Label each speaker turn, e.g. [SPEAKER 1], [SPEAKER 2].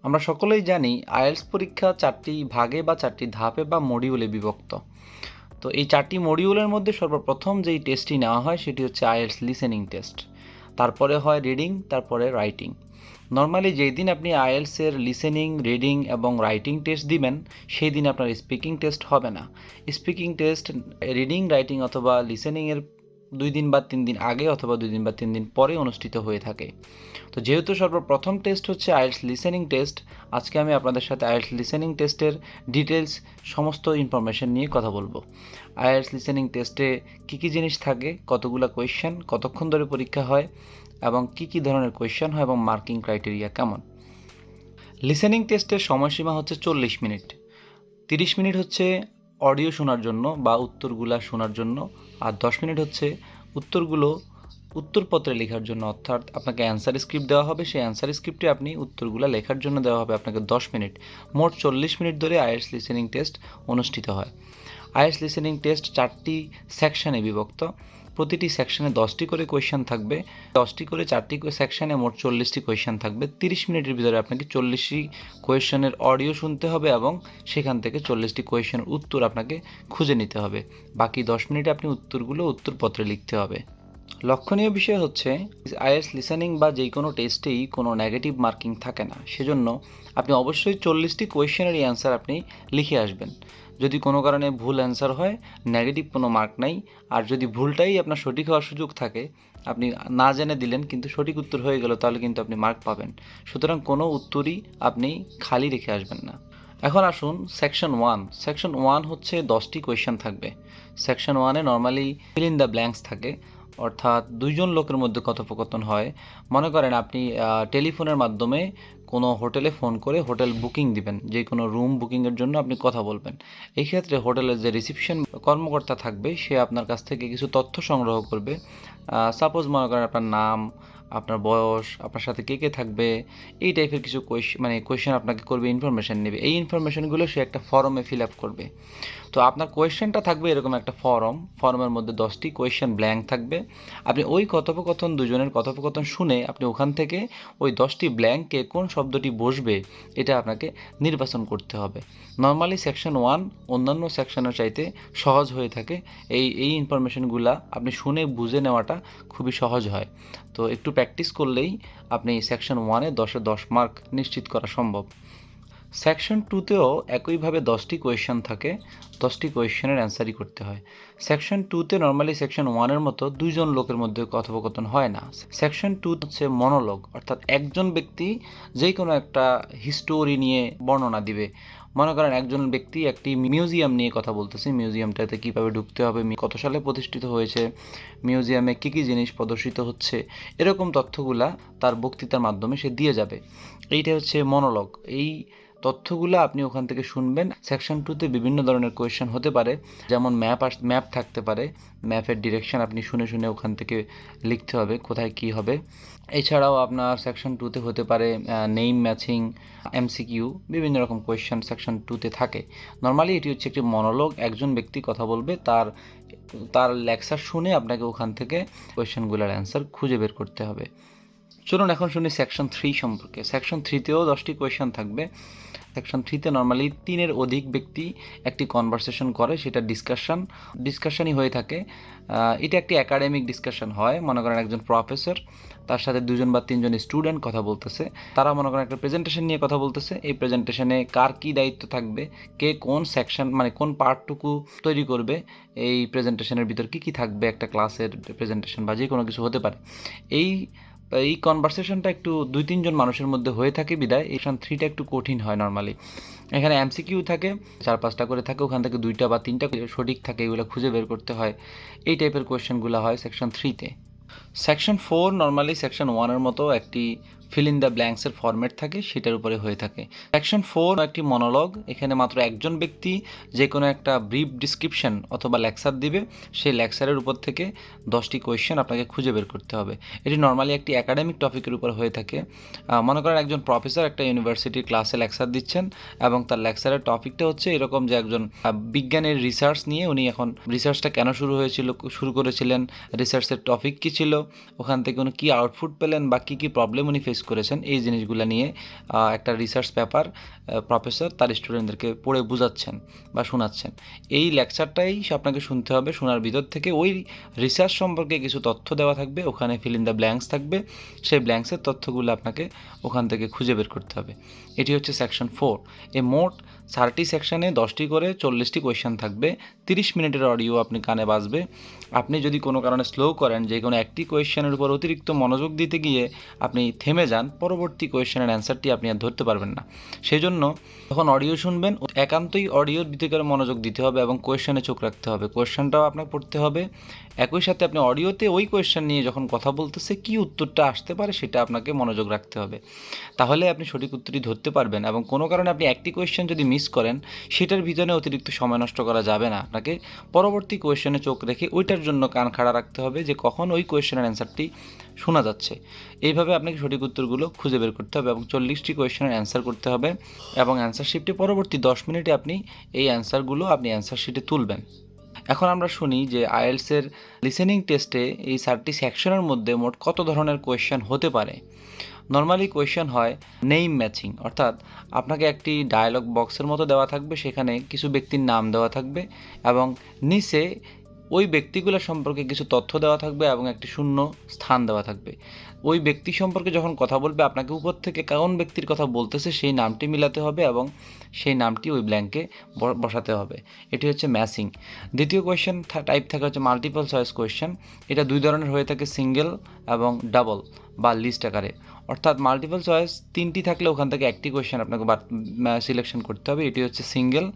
[SPEAKER 1] আমরা সকলেই জানি আইএলটিএস পরীক্ষা 4টি ভাগে বা 4টি ধাপে বা মডিউলে বিভক্ত। তো এই 4টি মডিউলের মধ্যে সর্বপ্রথম যেই টেস্টটি নেওয়া হয় সেটি হচ্ছে আইএলটিএস লিসেনিং টেস্ট। তারপরে হয় রিডিং, তারপরে রাইটিং। নর্মালি যেই দিন আপনি আইএলটিএসের লিসেনিং, রিডিং এবং রাইটিং টেস্ট দিবেন সেই দিন আপনার স্পিকিং টেস্ট হবে না। স্পিকিং টেস্ট রিডিং, রাইটিং অথবা লিসেনিংয়ের 2 দিন বা 3 দিন আগে অথবা 2 দিন বা 3 দিন পরে অনুষ্ঠিত হয়ে থাকে। তো যেহেতু সর্বপ্রথম টেস্ট হচ্ছে আইএলটিএস লিসেনিং টেস্ট, আজকে আমি আপনাদের সাথে আইএলটিএস লিসেনিং টেস্টের ডিটেলস সমস্ত ইনফরমেশন নিয়ে কথা বলবো। আইএলটিএস লিসেনিং টেস্টে কী কী জিনিস থাকে, কতগুলো কোয়েশ্চেন, কতক্ষণ ধরে পরীক্ষা হয় এবং কী কী ধরনের কোয়েশ্চেন হয় এবং মার্কিং ক্রাইটেরিয়া কেমন। লিসেনিং টেস্টের সময়সীমা হচ্ছে 40 মিনিট। 30 মিনিট হচ্ছে অডিও শোনার জন্য বা উত্তরগুলা শোনার জন্য, আর 10 মিনিট হচ্ছে উত্তরগুলো উত্তরপত্রে লেখার জন্য। অর্থাৎ আপনাকে অ্যান্সার স্ক্রিপ্ট দেওয়া হবে, সেই অ্যান্সার স্ক্রিপ্টে আপনি উত্তরগুলো লেখার জন্য দেওয়া হবে আপনাকে 10 মিনিট। মোট 40 মিনিট ধরে আইএলটিএস লিসেনিং টেস্ট অনুষ্ঠিত হয়। আইএলটিএস লিসেনিং টেস্ট 4টি সেকশনে বিভক্ত। প্রতিটি সেকশনে 10টি করে কোয়েশ্চেন থাকবে। 10টি করে 4টি সেকশনে মোট 40টি কোয়েশ্চেন থাকবে। 30 মিনিটের ভিতরে আপনাকে 40টি কোয়েশ্চেনের অডিও শুনতে হবে এবং সেখান থেকে 40টি কোয়েশ্চেনের উত্তর আপনাকে খুঁজে নিতে হবে। বাকি 10 মিনিটে আপনি উত্তরগুলো উত্তরপত্রে লিখতে হবে। লক্ষণীয় বিষয় হচ্ছে আইএলটিএস লিসেনিং বা যে কোনো টেস্টেই কোনো নেগেটিভ মার্কিং থাকে না। সেজন্য আপনি অবশ্যই 40টি কোয়েশ্চেনেরই অ্যান্সার আপনি লিখে আসবেন। যদি কোনো কারণে ভুল অ্যান্সার হয়, নেগেটিভ কোনো মার্ক নাই। আর যদি ভুলটাই আপনার সঠিক হওয়ার সুযোগ থাকে, আপনি না জেনে দিলেন কিন্তু সঠিক উত্তর হয়ে গেল, তাহলে কিন্তু আপনি মার্ক পাবেন। সুতরাং কোনো উত্তরই আপনি খালি রেখে আসবেন না। এখন আসুন সেকশন 1। সেকশন 1 হচ্ছে 10টি কোয়েশ্চেন থাকবে। সেকশন 1-এ normally fill in the blanks থাকে, অর্থাৎ দুইজন লোকের মধ্যে কথোপকথন হয়। মনে করেন আপনি টেলিফোনের মাধ্যমে কোনো হোটেলে ফোন করে হোটেল বুকিং দিবেন, যে কোনো রুম বুকিংয়ের জন্য আপনি কথা বলবেন। এই ক্ষেত্রে হোটেলের যে রিসিপশন কর্মকর্তা থাকবে সে আপনার কাছ থেকে কিছু তথ্য সংগ্রহ করবে। সাপোজ মনে করেন আপনার নাম, আপনার বয়স, আপনার সাথে কে কে থাকবে, এই টাইপের কিছু কোয়েশ্চেন আপনাকে করবে, ইনফরমেশান নেবে। এই ইনফরমেশানগুলো সে একটা ফর্মে ফিল আপ করবে। তো আপনার কোয়েশ্চেনটা থাকবে এরকম একটা ফর্মের মধ্যে 10টি কোয়েশ্চেন ব্ল্যাঙ্ক থাকবে। আপনি ওই কথোপকথন, দুজনের কথোপকথন শুনে আপনি ওখান থেকে ওই 10টি ব্ল্যাঙ্কে কোন শব্দটি বসবে এটা আপনাকে নির্বাচন করতে হবে। নর্মালি সেকশন 1 অন্যান্য সেকশনের চাইতে সহজ হয়ে থাকে। এই ইনফরমেশনগুলা আপনি শুনে বুঝে নেওয়াটা খুবই সহজ হয়। তো একটু প্র্যাকটিস করলেই আপনি সেকশন 1-এ 10-এ 10 মার্ক নিশ্চিত করা সম্ভব। সেকশন 2-তেও একইভাবে 10টি কোয়েশ্চেন থাকে। 10টি কোয়েশ্চেনের অ্যান্সারই করতে হয়। সেকশন 2-তে নর্মালি সেকশন 1-এর মতো দুইজন লোকের মধ্যে কথোপকথন হয় না। সেকশন 2 হচ্ছে মনোলগ, অর্থাৎ একজন ব্যক্তি যে কোনো একটা হিস্টোরি নিয়ে বর্ণনা দিবে। মনে করেন একজন ব্যক্তি একটি মিউজিয়াম নিয়ে কথা বলতেছে, মিউজিয়ামটাতে কীভাবে ঢুকতে হবে, কত সালে প্রতিষ্ঠিত হয়েছে, মিউজিয়ামে কী কী জিনিস প্রদর্শিত হচ্ছে, এরকম তথ্যগুলা তার বক্তৃতার মাধ্যমে সে দিয়ে যাবে। এইটা হচ্ছে মনোলগ। এই তথ্যগুলো আপনি ওখান থেকে শুনবেন। সেকশন 2-তে বিভিন্ন ধরনের কোয়েশ্চেন হতে পারে, যেমন ম্যাপ থাকতে পারে। ম্যাপের ডিরেকশন আপনি শুনে শুনে ওখান থেকে লিখতে হবে কোথায় কি হবে। এছাড়াও আপনার সেকশন 2-তে হতে পারে নেম ম্যাচিং, এমসিকিউ, বিভিন্ন রকম কোয়েশ্চেন সেকশন 2-তে থাকে। নর্মালি এটি হচ্ছে একটি মনোলগ, একজন ব্যক্তি কথা বলবে, তার লেকচার শুনে আপনাকে ওখান থেকে কোয়েশ্চেনগুলোর অ্যান্সার খুঁজে বের করতে হবে। চলুন এখন শুনি সেকশন 3 সম্পর্কে। সেকশন 3-তেও 10টি কোয়েশ্চেন থাকবে। সেকশন 3-তে নর্মালি 3-এর অধিক ব্যক্তি একটি কনভারসেশন করে, সেটা ডিসকাশনই হয়ে থাকে। এটা একটি একাডেমিক ডিসকাশন হয়। মনে করেন একজন প্রফেসর, তার সাথে 2জন বা 3জন স্টুডেন্ট কথা বলতেছে। তারা মনে করেন একটা প্রেজেন্টেশন নিয়ে কথা বলতেছে। এই প্রেজেন্টেশনে কার কী দায়িত্ব থাকবে, কে কোন সেকশন কোন পার্টটুকু তৈরি করবে, এই প্রেজেন্টেশনের ভিতর কী কী থাকবে, একটা ক্লাসের প্রেজেন্টেশন বা যে কোনো কিছু হতে পারে। এই কনভারসেশনটা একটু 2-3 জন মানুষের মধ্যে হয়ে থাকে বিদায় এই সেকশন 3টা একটু কঠিন হয় নর্মালি। এখানে এমসিকিউ থাকে, 4-5টা করে থাকে, ওখান থেকে 2টা বা 3টা সঠিক থাকে, এগুলো খুঁজে বের করতে হয়। এই টাইপের কোয়েশ্চেনগুলো হয় সেকশন 3-তে। সেকশন 4 নর্মালি সেকশন 1-এর মতো একটি ফিল ইন দ্য ব্ল্যাঙ্কসের ফরম্যাট থাকে, সেটার উপরে হয়ে থাকে। সেকশন 4 একটি মনোলগ, এখানে মাত্র একজন ব্যক্তি যে কোনো একটা ব্রিফ ডিসক্রিপশন অথবা লেকচার দিবে, সেই লেকচারের উপর থেকে 10টি কোয়েশ্চেন আপনাকে খুঁজে বের করতে হবে। এটি নর্মালি একটি একাডেমিক টপিকের উপর হয়ে থাকে। মনে করেন একজন প্রফেসর একটা ইউনিভার্সিটির ক্লাসে লেকচার দিচ্ছেন এবং তার লেকচারের টপিকটা হচ্ছে এরকম যে একজন বিজ্ঞানের রিসার্চ নিয়ে, উনি এখন রিসার্চটা কেন শুরু করেছিলেন, রিসার্চের টপিক কী ছিল, ওখান থেকে উনি কী আউটপুট পেলেন বা কী কী প্রবলেম উনি ফেস ফেস করেছেন এই জিনিসগুলো নিয়ে একটা রিসার্চ পেপার প্রফেসর তার স্টুডেন্টদেরকে পড়ে বোঝাচ্ছেন বা শোনাচ্ছেন। এই লেকচারটাই আপনাকে শুনতে হবে, শোনার ভিতর থেকে ওই রিসার্চ সম্পর্কে কিছু তথ্য দেওয়া থাকবে, ওখানে ফিল ইন দ্য ব্ল্যাঙ্কস থাকবে, সেই ব্ল্যাঙ্কসের তথ্যগুলো আপনাকে ওখান থেকে খুঁজে বের করতে হবে। এটি হচ্ছে সেকশন 4। এই মোট 30 সেকশনে 10টি করে 40টি কোয়েশ্চেন থাকবে, 30 মিনিটের অডিও আপনি কানে বাজবে। আপনি যদি কোনো কারণে স্লো করেন, যে কোনো একটি কোয়েশ্চেনের উপর অতিরিক্ত মনোযোগ দিতে গিয়ে আপনি থেমে যান, পরবর্তী কোয়েশ্চেনের অ্যান্সারটি আপনি আর ধরতে পারবেন না। সেই জন্য যখন অডিও শুনবেন একান্তই অডিওর ভিতরে মনোযোগ দিতে হবে এবং কোয়েশ্চেনে চোখ রাখতে হবে, কোয়েশ্চেনটাও আপনার পড়তে হবে। একই সাথে আপনি অডিওতে ওই কোয়েশ্চেন নিয়ে যখন কথা বলতেছে কী উত্তরটা আসতে পারে সেটা আপনাকে মনোযোগ রাখতে হবে, তাহলে আপনি সঠিক উত্তরটি ধরতে পারবেন। এবং কোনো কারণে আপনি একটি কোয়েশ্চেন যদি মিস করেন, সেটার ভিতরে অতিরিক্ত সময় নষ্ট করা যাবে না, আপনাকে পরবর্তী কোয়েশ্চেনে চোখ রেখে ওইটার জন্য কান খাড়া রাখতে হবে যে কখন ওই কোয়েশ্চেনের অ্যান্সারটি শোনা যাচ্ছে। এইভাবে আপনাকে সঠিক উত্তরগুলো খুঁজে বের করতে হবে এবং 40টি কোয়েশ্চেনের অ্যান্সার করতে হবে এবং অ্যান্সার শিটটি পরবর্তী 10 মিনিটে আপনি এই অ্যান্সারগুলো আপনি অ্যান্সার শিটে তুলবেন। এখন আমরা শুনি যে আইএলটিএসের লিসেনিং টেস্টে এই 30 সেকশনের মধ্যে মোট কত ধরনের কোয়েশ্চেন হতে পারে। নর্মালি কোয়েশ্চেন হয় নেম ম্যাচিং, অর্থাৎ আপনাকে একটি ডায়ালগ বক্সের মতো দেওয়া থাকবে, সেখানে কিছু ব্যক্তির নাম দেওয়া থাকবে এবং নিচে ওই ব্যক্তিগুলো সম্পর্কে কিছু তথ্য দেওয়া থাকবে এবং একটি শূন্য স্থান দেওয়া থাকবে। ওই ব্যক্তি সম্পর্কে যখন কথা বলবে আপনাকে উপর থেকে কোন ব্যক্তির কথা বলতেছে সেই নামটি মিলাতে হবে এবং সেই নামটি ওই ব্ল্যাঙ্কে বসাতে হবে। এটি হচ্ছে ম্যাচিং। দ্বিতীয় কোয়েশ্চেন টাইপ থাকে হচ্ছে মাল্টিপল চয়েস কোয়েশ্চেন। এটা দুই ধরনের হয়ে থাকে, সিঙ্গেল এবং ডাবল বা লিস্ট আকারে। অর্থাৎ মাল্টিপল চয়েস 3টি থাকলে ওখান থেকে একটি কোয়েশ্চেন আপনাকে সিলেকশন করতে হবে, এটি হচ্ছে সিঙ্গেল।